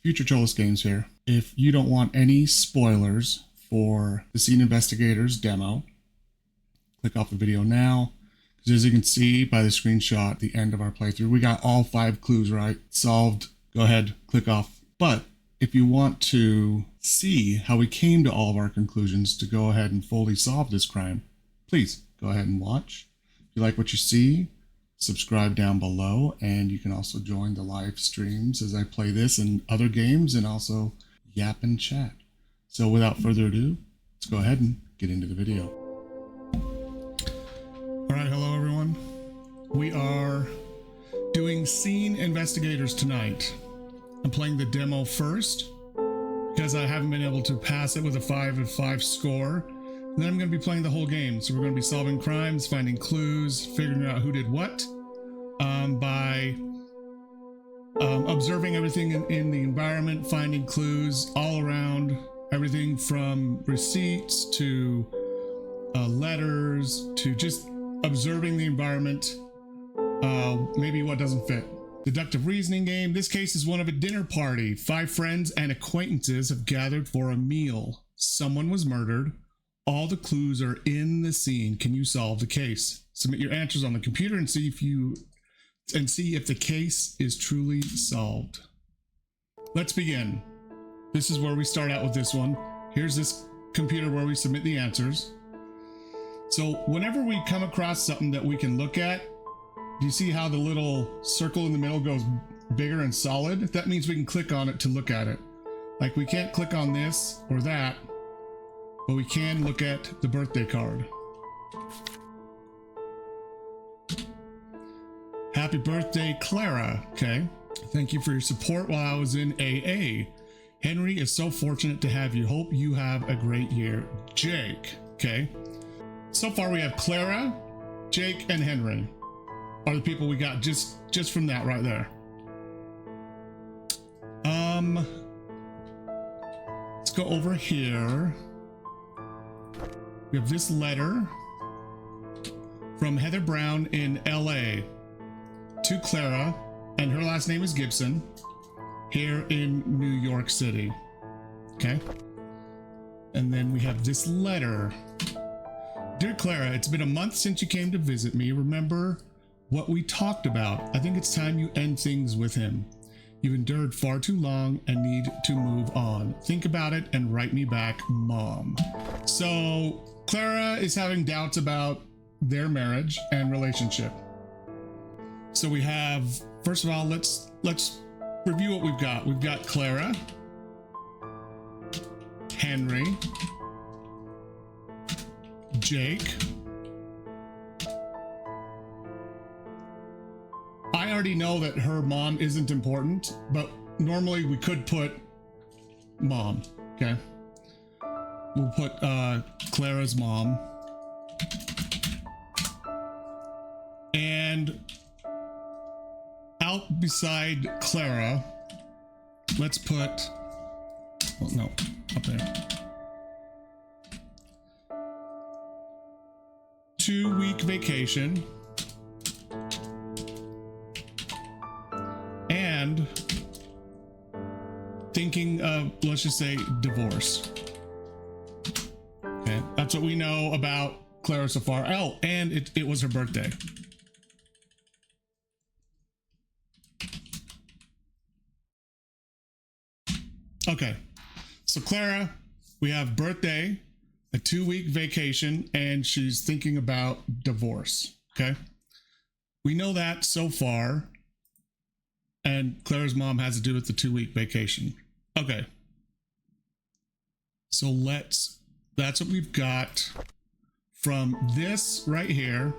Future Cholas Games here. If you don't want any spoilers for the Deceit Investigators demo, click off the video now. Because as you can see by the screenshot at the end of our playthrough, we got all 5 clues right, solved. Go ahead, click off. But if you want to see how we came to all of our conclusions to go ahead and fully solve this crime, please go ahead and watch. If you like what you see, subscribe down below, and you can also join the live streams as I play this and other games, and also yap and chat. So without further ado, let's go ahead and get into the video. All right, hello everyone. We are doing Scene Investigators tonight. I'm playing the demo first because I haven't been able to pass it with a 5 of 5 score. And then I'm going to be playing the whole game. So we're going to be solving crimes, finding clues, figuring out who did what, by observing everything in the environment, finding clues all around, everything from receipts to letters to just observing the environment, maybe what doesn't fit. Deductive reasoning game. This case is one of a dinner party. 5 friends and acquaintances have gathered for a meal. Someone was murdered. All the clues are in the scene. Can you solve the case? Submit your answers on the computer and see if the case is truly solved. Let's begin. This is where we start out with this one. Here's this computer where we submit the answers. So whenever we come across something that we can look at, do you see how the little circle in the middle goes bigger and solid? That means we can click on it to look at it. Like we can't click on this or that, but we can look at the birthday card. Happy birthday, Clara. Okay. Thank you for your support while I was in AA. Henry is so fortunate to have you. Hope you have a great year. Jake. Okay. So far we have Clara, Jake, and Henry are the people we got just from that right there. Let's go over here. We have this letter from Heather Brown in LA to Clara, and her last name is Gibson, here in New York City. Okay. And then we have this letter. Dear Clara, it's been a month since you came to visit me. Remember what we talked about? I think it's time you end things with him. You've endured far too long and need to move on. Think about it and write me back, Mom. So Clara is having doubts about their marriage and relationship. So we have, first of all, let's review what we've got. We've got Clara, Henry, Jake. I already know that her mom isn't important, but normally we could put mom. Okay. We'll put Clara's mom. And out beside Clara, let's put, well, no, up there. 2-week vacation. And thinking of, let's just say, divorce. Okay, that's what we know about Clara so far. Oh, and it was her birthday. Okay, so Clara, we have birthday, a 2-week vacation, and she's thinking about divorce. Okay, we know that so far. And Clara's mom has to do with the 2-week vacation. Okay. So that's what we've got from this right here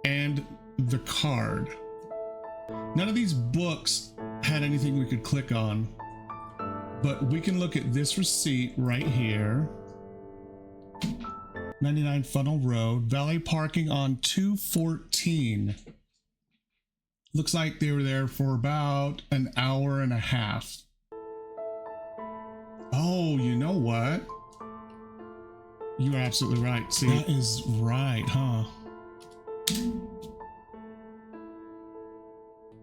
and the card. None of these books had anything we could click on, but we can look at this receipt right here. 99 Funnel Road, valet parking on 214. Looks like they were there for about an hour and a half. Oh, you know what? You are absolutely right. See, that is right, huh?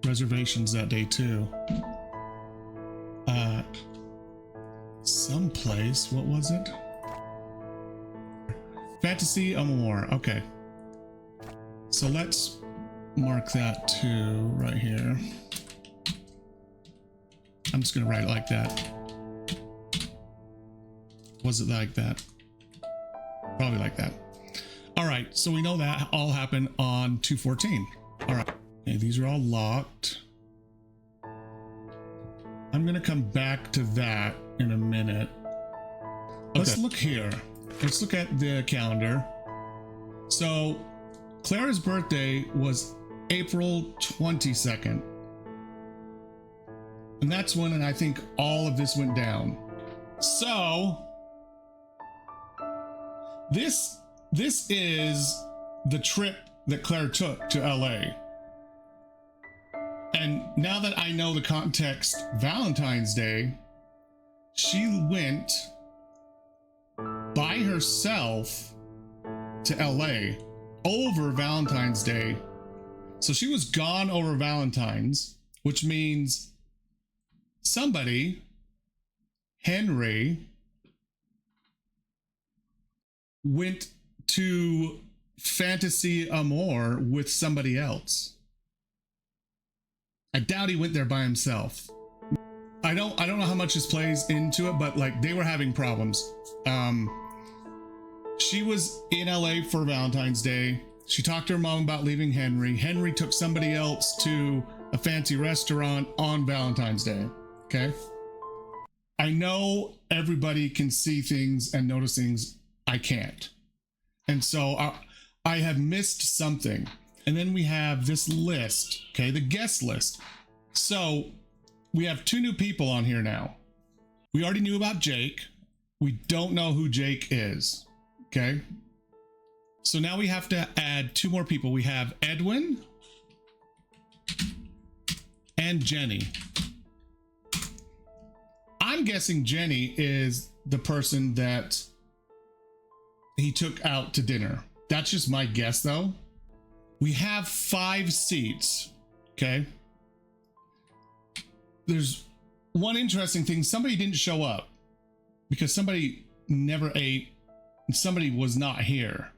Reservations that day too. someplace. What was it? Fantasy Amour. Okay. So let's mark that too right here. I'm just gonna write it like that. Was it like that? Probably like that. All right, so we know that all happened on 2/14. All right, okay, these are all locked. I'm gonna come back to that in a minute. Let's look here. Let's look at the calendar. So Clara's birthday was April 22nd. And that's when I think all of this went down. So this is the trip that Claire took to LA. And now that I know the context, Valentine's Day, she went by herself to LA over Valentine's Day. So she was gone over Valentine's, which means somebody, Henry, went to Fantasy Amour with somebody else. I doubt he went there by himself. I don't know how much this plays into it, but like they were having problems. She was in LA for Valentine's Day. She talked to her mom about leaving Henry. Henry took somebody else to a fancy restaurant on Valentine's Day. Okay. I know everybody can see things and notice things. I can't. And so I have missed something. And then we have this list, okay, the guest list. So we have 2 new people on here now. We already knew about Jake. We don't know who Jake is, okay? So now we have to add 2 more people. We have Edwin and Jenny. I'm guessing Jenny is the person that he took out to dinner. That's just my guess though. We have 5 seats, okay? There's one interesting thing. Somebody didn't show up because somebody never ate and somebody was not here.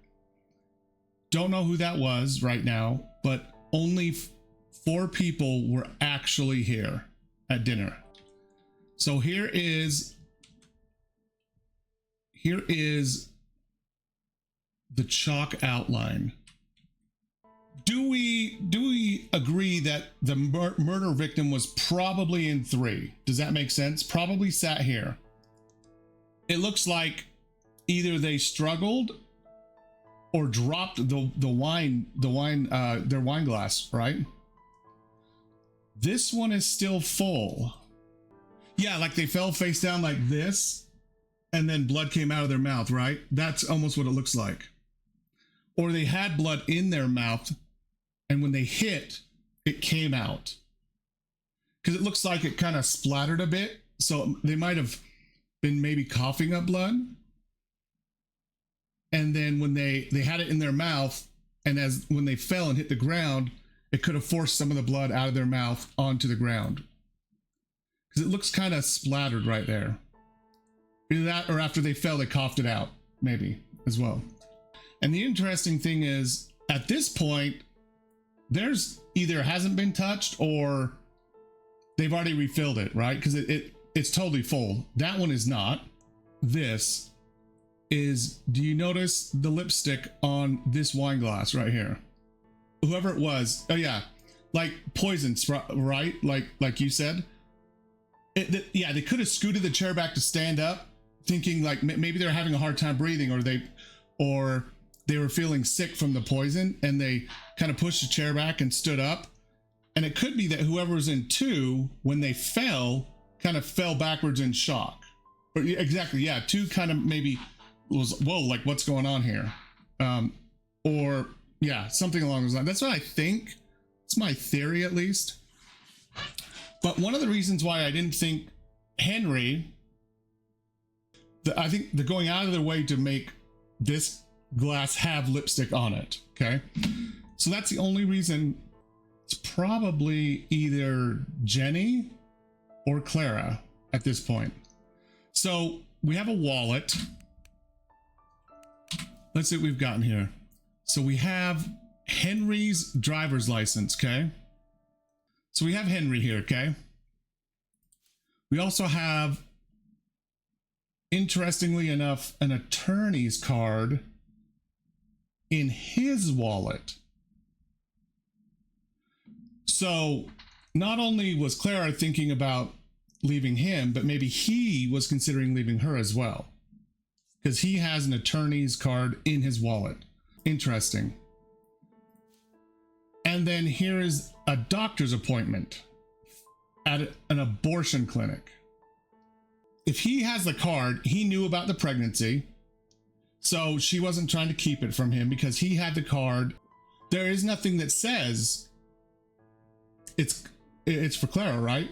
Don't know who that was right now, but only 4 people were actually here at dinner. So here is the chalk outline. Do we agree that the murder victim was probably in 3? Does that make sense? Probably sat here. It looks like either they struggled or dropped their wine glass, right? This one is still full. Yeah, like they fell face down like this and then blood came out of their mouth, right? That's almost what it looks like. Or they had blood in their mouth and when they hit, it came out. Because it looks like it kind of splattered a bit. So they might have been maybe coughing up blood. And then when they had it in their mouth, and when they fell and hit the ground, it could have forced some of the blood out of their mouth onto the ground. Because it looks kind of splattered right there. Either that or after they fell, they coughed it out, maybe, as well. And the interesting thing is, at this point, there's either hasn't been touched or they've already refilled it, right? Because it's totally full. That one is not. This is, do you notice the lipstick on this wine glass right here? Whoever it was, oh yeah, like poison, right? Like you said. Yeah, they could have scooted the chair back to stand up, thinking like maybe they're having a hard time breathing, or they were feeling sick from the poison, and they kind of pushed the chair back and stood up. And it could be that whoever was in 2, when they fell, kind of fell backwards in shock. Or, exactly, yeah, 2 kind of maybe was, whoa, like what's going on here? Or yeah, something along those lines. That's what I think. It's my theory, at least. But one of the reasons why I didn't think Henry, I think they're going out of their way to make this glass have lipstick on it, okay? So that's the only reason. It's probably either Jenny or Clara at this point. So we have a wallet. Let's see what we've gotten here. So we have Henry's driver's license, okay? So we have Henry here, okay? We also have, interestingly enough, an attorney's card in his wallet. So not only was Clara thinking about leaving him, but maybe he was considering leaving her as well, because he has an attorney's card in his wallet. Interesting. And then here is a doctor's appointment at an abortion clinic. If he has the card, he knew about the pregnancy, so she wasn't trying to keep it from him because he had the card. There is nothing that says it's for Clara, right?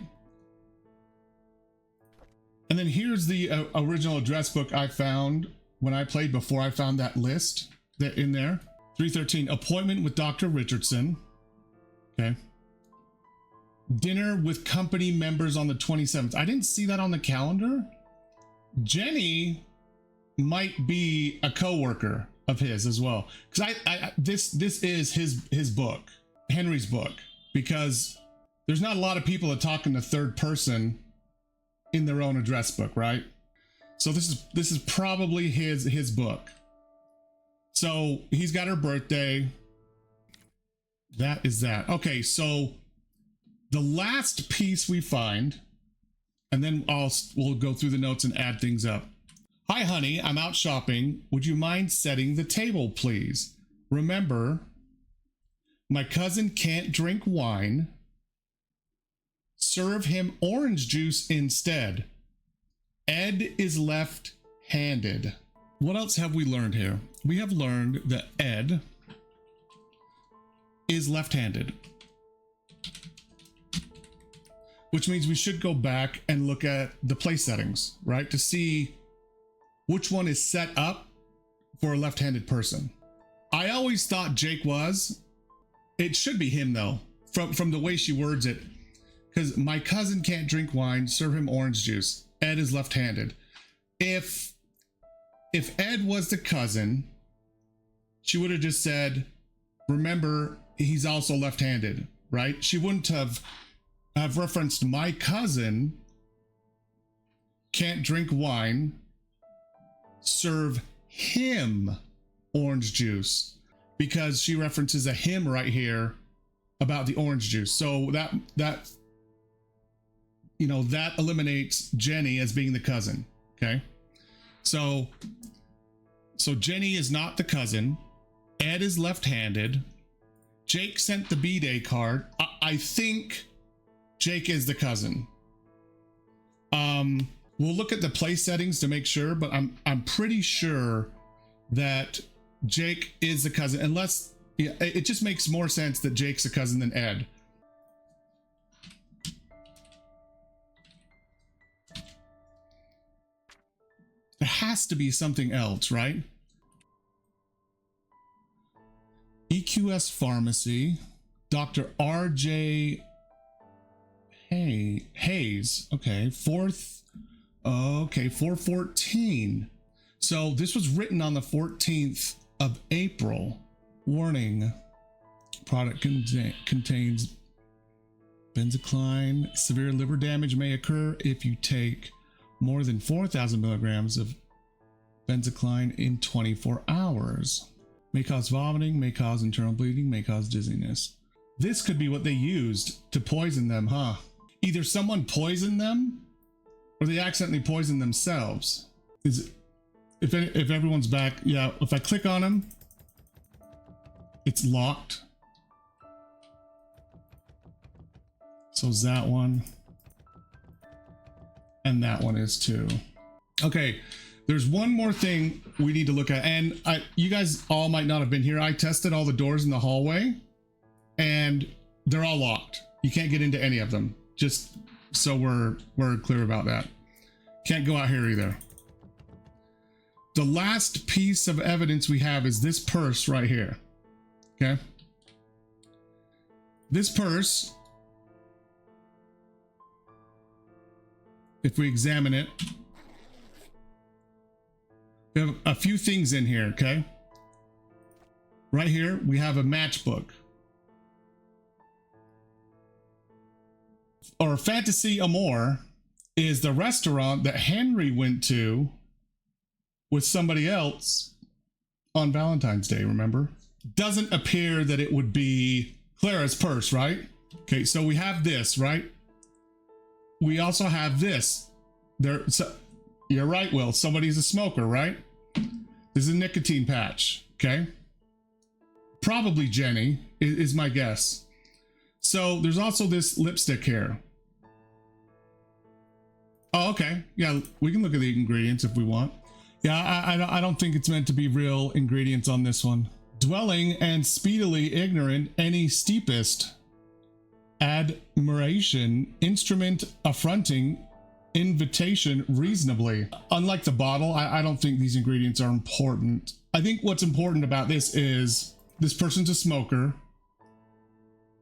And then here's the original address book I found when I played before I found that list that in there. 313, appointment with Dr. Richardson. Okay. Dinner with company members on the 27th. I didn't see that on the calendar. Jenny might be a co-worker of his as well. Because this is his book, Henry's book, because there's not a lot of people that talk in the third person in their own address book, right? So this is probably his book. So he's got her birthday. That is that. Okay, so the last piece we find, and then we'll go through the notes and add things up. Hi, honey, I'm out shopping. Would you mind setting the table, please? Remember, my cousin can't drink wine. Serve him orange juice instead. Ed is left-handed. What else have we learned here? We have learned that Ed is left-handed, which means we should go back and look at the play settings, right? To see which one is set up for a left-handed person. I always thought Jake was. It should be him though, from the way she words it. Because my cousin can't drink wine, serve him orange juice. Ed is left-handed. If Ed was the cousin, she would have just said, remember, he's also left-handed, right? She wouldn't have referenced my cousin can't drink wine, serve him orange juice, because she references a him right here about the orange juice. So that eliminates Jenny as being the cousin. Okay. So Jenny is not the cousin. Ed is left-handed. Jake sent the B-Day card. I think Jake is the cousin. We'll look at the play settings to make sure, but I'm pretty sure that Jake is the cousin, unless it just makes more sense that Jake's a cousin than Ed. There has to be something else, right? EQS Pharmacy, Dr. RJ Hayes. Okay, 414. So this was written on the 14th of April. Warning, product contains benzocaine. Severe liver damage may occur if you take more than 4,000 milligrams of benzocaine in 24 hours. May cause vomiting, may cause internal bleeding, may cause dizziness. This could be what they used to poison them, huh? Either someone poisoned them or they accidentally poisoned themselves. If everyone's back, yeah, if I click on them, it's locked. So is that one. And that one is too. Okay, there's one more thing we need to look at. And you guys all might not have been here. I tested all the doors in the hallway and they're all locked. You can't get into any of them. Just so we're clear about that. Can't go out here either. The last piece of evidence we have is this purse right here. Okay. This purse, if we examine it, We have a few things in here, okay? Right here, we have a matchbook. Or Fantasy Amour is the restaurant that Henry went to with somebody else on Valentine's Day, remember? Doesn't appear that it would be Clara's purse, right? Okay, so we have this, right? We also have this. So, you're right, Will. Somebody's a smoker, right? This is a nicotine patch, okay? Probably Jenny is my guess. So there's also this lipstick here. Oh, okay. Yeah, we can look at the ingredients if we want. Yeah, I don't think it's meant to be real ingredients on this one. Dwelling and speedily ignorant any steepest admiration, instrument affronting, invitation reasonably. Unlike the bottle, I don't think these ingredients are important. I think what's important about this is this person's a smoker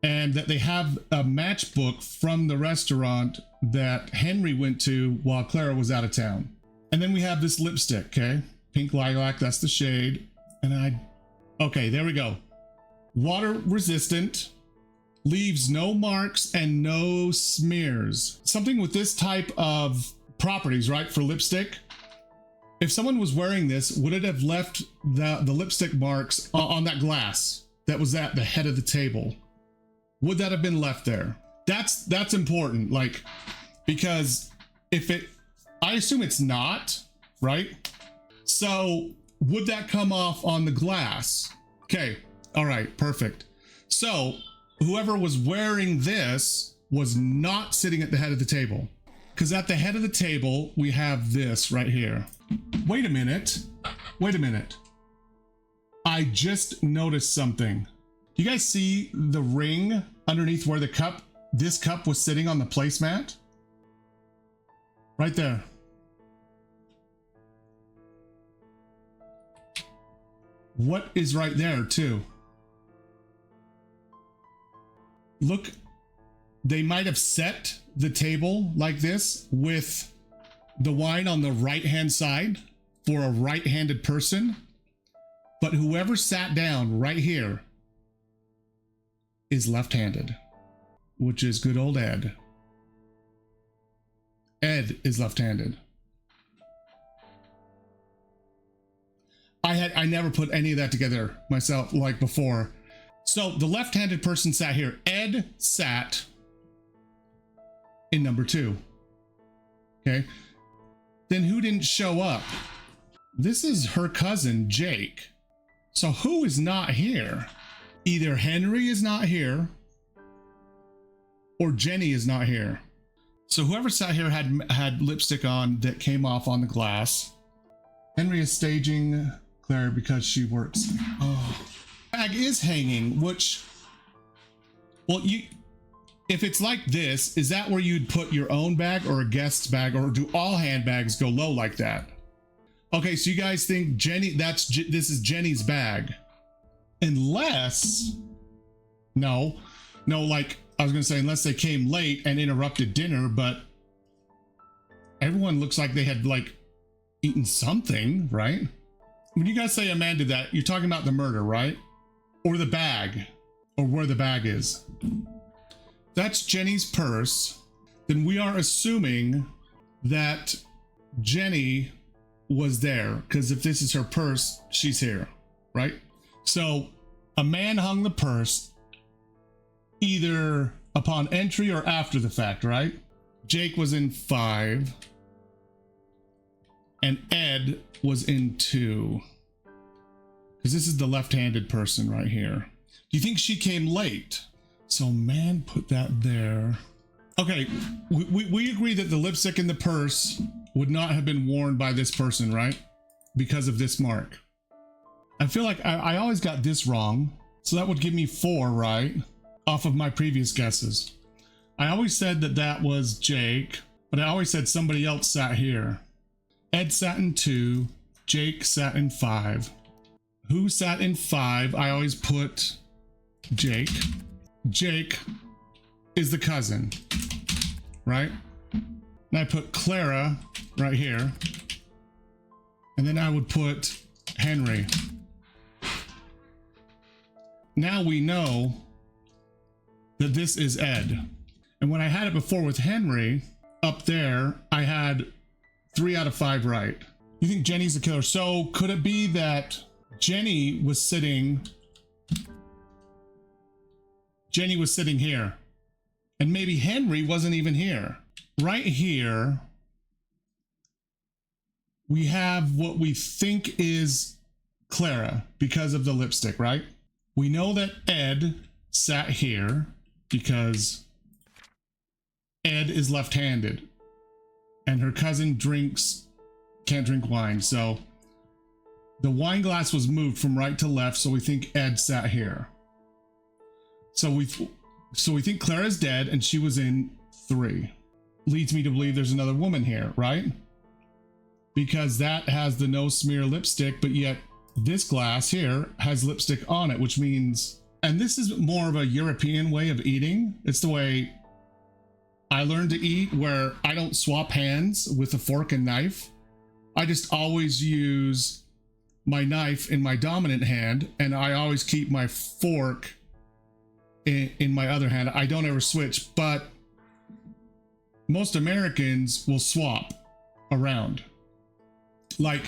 and that they have a matchbook from the restaurant that Henry went to while Clara was out of town. And then we have this lipstick, okay? Pink lilac, that's the shade. And okay, there we go. Water resistant, leaves no marks and no smears. Something with this type of properties, right, for lipstick. If someone was wearing this, would it have left the lipstick marks on that glass that was at the head of the table? Would that have been left there? That's important, like, because if it, I assume it's not, right? So would that come off on the glass? Okay, all right, perfect. So whoever was wearing this was not sitting at the head of the table, because at the head of the table, we have this right here. Wait a minute. Wait a minute. I just noticed something. Do you guys see the ring underneath where the cup, this cup was sitting on the placemat? Right there. What is right there too? Look, they might have set the table like this with the wine on the right-hand side for a right-handed person, but whoever sat down right here is left-handed, which is good old Ed. Ed is left-handed. I never put any of that together myself like before. So the left-handed person sat here. Ed sat in number 2. Okay. Then who didn't show up? This is her cousin, Jake. So who is not here? Either Henry is not here or Jenny is not here. So whoever sat here had lipstick on that came off on the glass. Henry is staging Claire because she works. Oh. Bag is hanging, which, well, if it's like this, is that where you'd put your own bag or a guest's bag, or do all handbags go low like that? Okay, so you guys think Jenny, this is Jenny's bag. Unless, no, like I was gonna say, unless they came late and interrupted dinner, but everyone looks like they had like eaten something, right? When you guys say a man did that, you're talking about the murder, right? Or the bag, or where the bag is. That's Jenny's purse. Then we are assuming that Jenny was there, because if this is her purse, she's here, right? So a man hung the purse either upon entry or after the fact, right? Jake was in 5 and Ed was in 2, because this is the left-handed person right here. Do you think she came late? So man put that there. Okay, we agree that the lipstick in the purse would not have been worn by this person, right? Because of this mark. I feel like I always got this wrong, so that would give me 4, right? Off of my previous guesses. I always said that was Jake, but I always said somebody else sat here. Ed sat in 2, Jake sat in 5. Who sat in 5? I always put Jake. Jake is the cousin, right? And I put Clara right here. And then I would put Henry. Now we know that this is Ed. And when I had it before with Henry, up there, I had 3 out of 5 right. You think Jenny's the killer? So could it be that Jenny was sitting here, and maybe Henry wasn't even here? Right here, we have what we think is Clara because of the lipstick, right? We know that Ed sat here because Ed is left-handed and her cousin can't drink wine. So the wine glass was moved from right to left. So we think Ed sat here. So we think Clara's dead and she was in 3. Leads me to believe there's another woman here, right? Because that has the no smear lipstick, but yet this glass here has lipstick on it, which means, and this is more of a European way of eating. It's the way I learned to eat, where I don't swap hands with a fork and knife. I just always use my knife in my dominant hand, and I always keep my fork in my other hand. I don't ever switch, but most Americans will swap around. Like,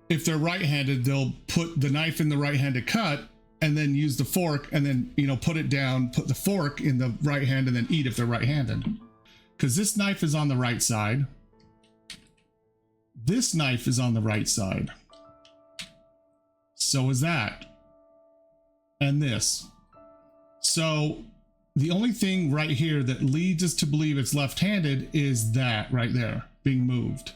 if they're right-handed, they'll put the knife in the right hand to cut and then use the fork and then, you know, put it down, put the fork in the right hand and then eat if they're right-handed. Because this knife is on the right side. This knife is on the right side. So is that. And this. So the only thing right here that leads us to believe it's left-handed is that right there being moved.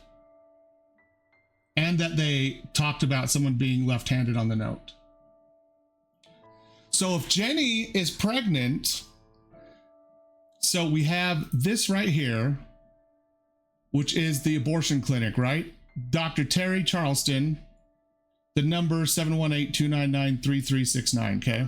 And that they talked about someone being left-handed on the note. So if Jenny is pregnant, so we have this right here, which is the abortion clinic, right? Dr. Terry Charleston, the number 718-299-3369, okay?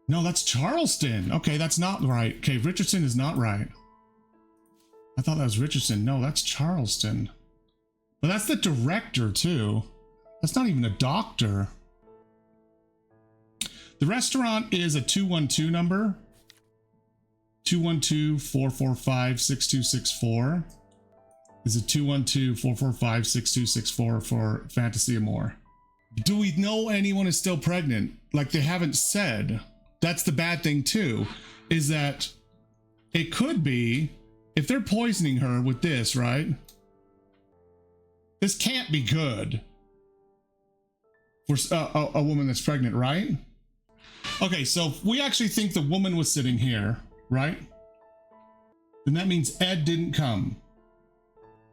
No, that's Charleston. Okay, that's not right. Okay, Richardson is not right. I thought that was Richardson. No, that's Charleston. But that's the director too. That's not even a doctor. The restaurant is a 212 number. 212-445-6264 is a 212-445-6264 for Fantasy Amore. Do we know anyone is still pregnant? Like, they haven't said. That's the bad thing too, is that it could be, if they're poisoning her with this, right? This can't be good for a woman that's pregnant, right? Okay, so if we actually think the woman was sitting here, right? Then that means Ed didn't come.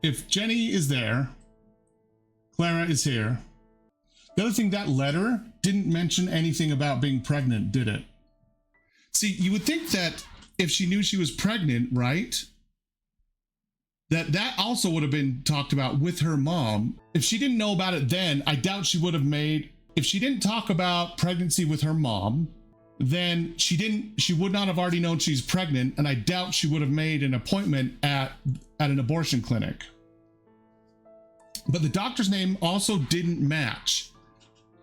If Jenny is there, Clara is here. The other thing, that letter didn't mention anything about being pregnant, did it? See, you would think that if she knew she was pregnant, right? That also would have been talked about with her mom. If she didn't know about it then, I doubt she would have made, if she didn't talk about pregnancy with her mom, then she would not have already known she's pregnant, and I doubt she would have made an appointment at an abortion clinic. But the doctor's name also didn't match,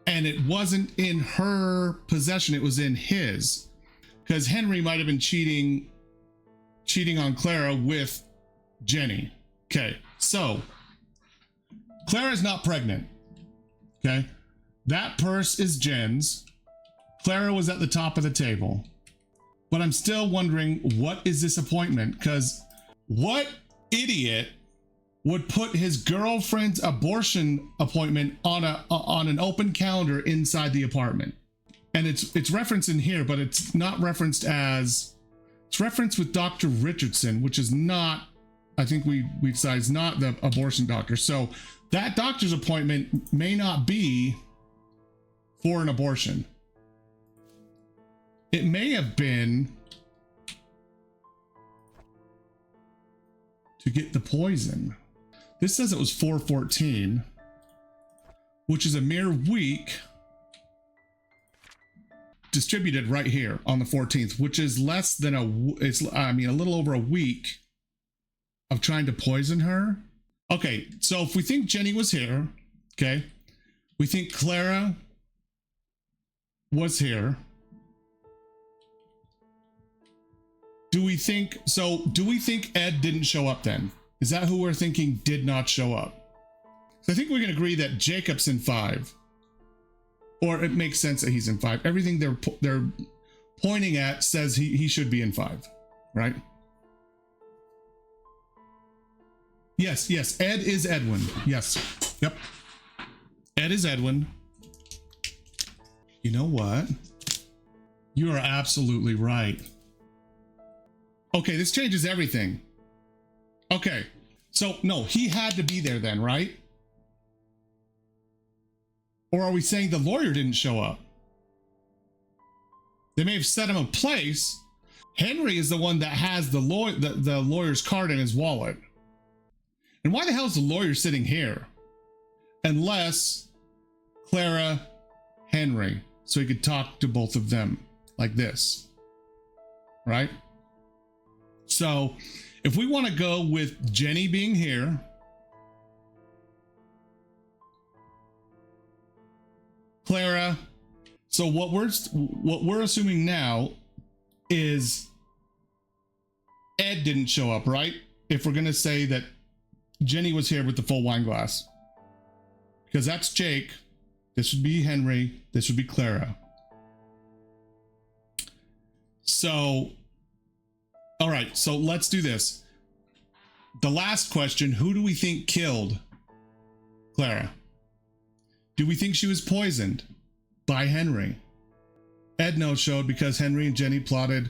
and it wasn't in her possession, it was in his. Because Henry might have been cheating on Clara with Jenny. Okay, so Clara's not pregnant. Okay, that purse is Jen's. Clara was at the top of the table. But I'm still wondering, what is this appointment? Because what idiot would put his girlfriend's abortion appointment on an open calendar inside the apartment? And it's referenced in here, but it's not referenced as, it's referenced with Dr. Richardson, which is not, I think we decided, is not the abortion doctor. So that doctor's appointment may not be for an abortion. It may have been to get the poison. This says it was 4/14, which is a mere week distributed right here on the 14th, which is less than I mean, a little over a week of trying to poison her. Okay, so if we think Jenny was here, okay, we think Clara was here. Do we think Ed didn't show up then? Is that who we're thinking did not show up? So I think we can agree that Jacob's in 5. Or it makes sense that he's in 5. Everything they're pointing at says he should be in 5, right? Yes, Ed is Edwin. Yes, yep. Ed is Edwin. You know what? You are absolutely right. Okay, this changes everything. Okay, so no, he had to be there then, right? Or are we saying the lawyer didn't show up? They may have set him a place. Henry is the one that has the lawyer's card in his wallet. And why the hell is the lawyer sitting here? Unless Clara, Henry, so he could talk to both of them like this, right? So if we want to go with Jenny being here, Clara, so what we're assuming now is Ed didn't show up, right? If we're going to say that Jenny was here with the full wine glass, because that's Jake, this would be Henry, this would be Clara. So, all right, so let's do this. The last question, who do we think killed Clara? Do we think she was poisoned by Henry? Ed no-showed because Henry and Jenny plotted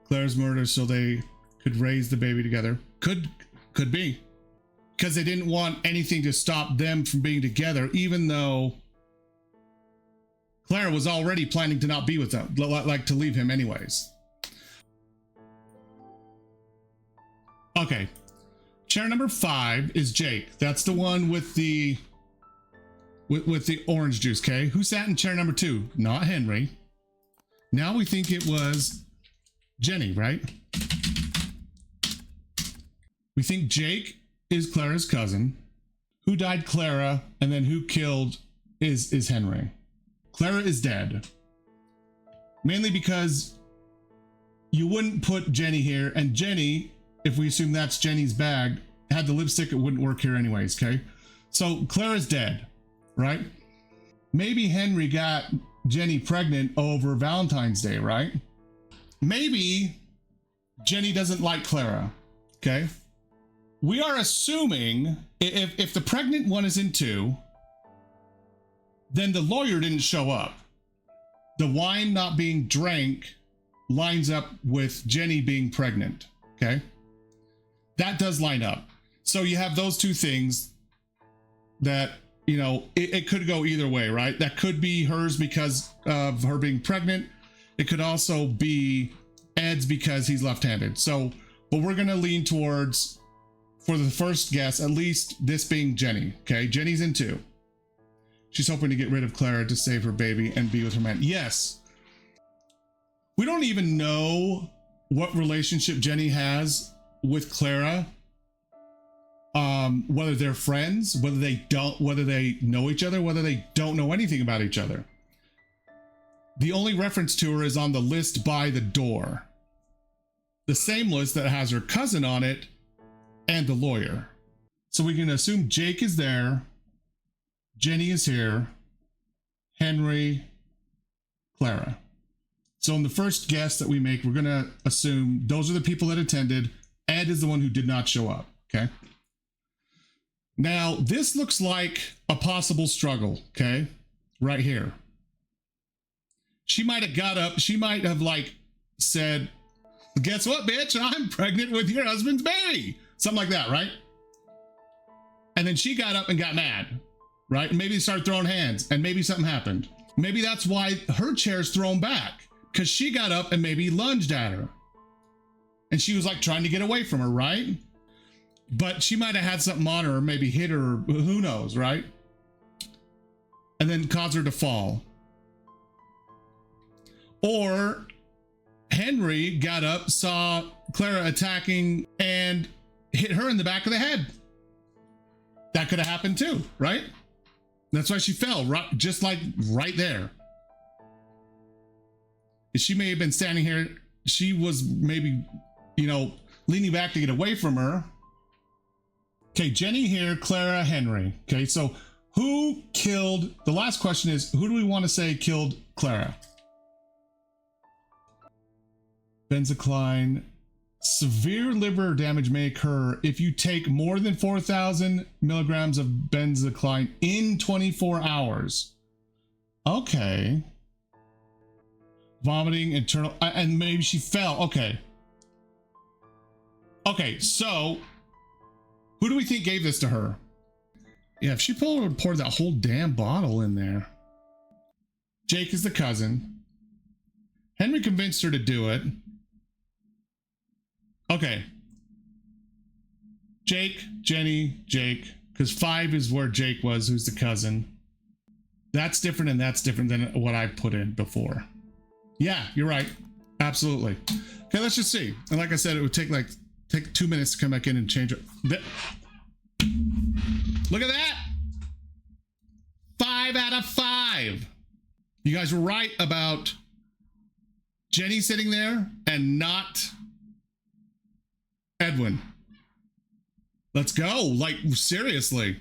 Clara's murder so they could raise the baby together. Could be. Because they didn't want anything to stop them from being together, even though Clara was already planning to not be with them, like to leave him anyways. Okay. Chair number 5 is Jake. That's the one with the orange juice, okay? Who sat in chair number 2? Not Henry. Now we think it was Jenny, right? We think Jake is Clara's cousin. Who died? Clara. And then who killed is Henry. Clara is dead. Mainly because you wouldn't put Jenny here, and Jenny, if we assume that's Jenny's bag, had the lipstick, it wouldn't work here anyways, okay? So Clara's dead, right? Maybe Henry got Jenny pregnant over Valentine's Day, right? Maybe Jenny doesn't like Clara, okay? We are assuming if the pregnant one is in 2, then the lawyer didn't show up. The wine not being drank lines up with Jenny being pregnant, okay? That does line up. So you have those two things that, you know, it could go either way, right? That could be hers because of her being pregnant. It could also be Ed's because he's left-handed. So, but we're going to lean towards, for the first guess, at least this being Jenny, okay? Jenny's in 2. She's hoping to get rid of Clara to save her baby and be with her man. Yes. We don't even know what relationship Jenny has with Clara. Whether they're friends, whether they know each other, whether they don't know anything about each other. The only reference to her is on the list by the door. The same list that has her cousin on it and the lawyer. So we can assume Jake is there, Jenny is here, Henry, Clara. So in the first guess that we make, we're going to assume those are the people that attended. Ed is the one who did not show up, okay? Now, this looks like a possible struggle, okay? Right here. She might have got up, she might have like said, guess what, bitch? I'm pregnant with your husband's baby. Something like that, right? And then she got up and got mad, right? Maybe they started throwing hands and maybe something happened. Maybe that's why her chair's thrown back, because she got up and maybe lunged at her. And she was like trying to get away from her, right? But she might have had something on her, or maybe hit her, who knows, right? And then cause her to fall. Or Henry got up, saw Clara attacking, and hit her in the back of the head. That could have happened too, right? That's why she fell, right, just like right there. She may have been standing here. She was maybe, you know, leaning back to get away from her. Okay, Jenny here, Clara, Henry. Okay, so who killed, the last question is, who do we want to say killed Clara? Benzocaine. Severe liver damage may occur if you take more than 4,000 milligrams of benzocaine in 24 hours. Okay. Vomiting, internal, and maybe she fell. Okay. Okay, so who do we think gave this to her? Yeah, if she poured that whole damn bottle in there. Jake is the cousin. Henry convinced her to do it. Okay. Jake, Jenny, Jake, because 5 is where Jake was, who's the cousin. That's different, and that's different than what I put in before. Yeah, you're right. Absolutely. Okay, let's just see. And like I said, it would take 2 minutes to come back in and change it. Look at that. 5 out of 5. You guys were right about Jenny sitting there and not Edwin. Let's go. Like, seriously.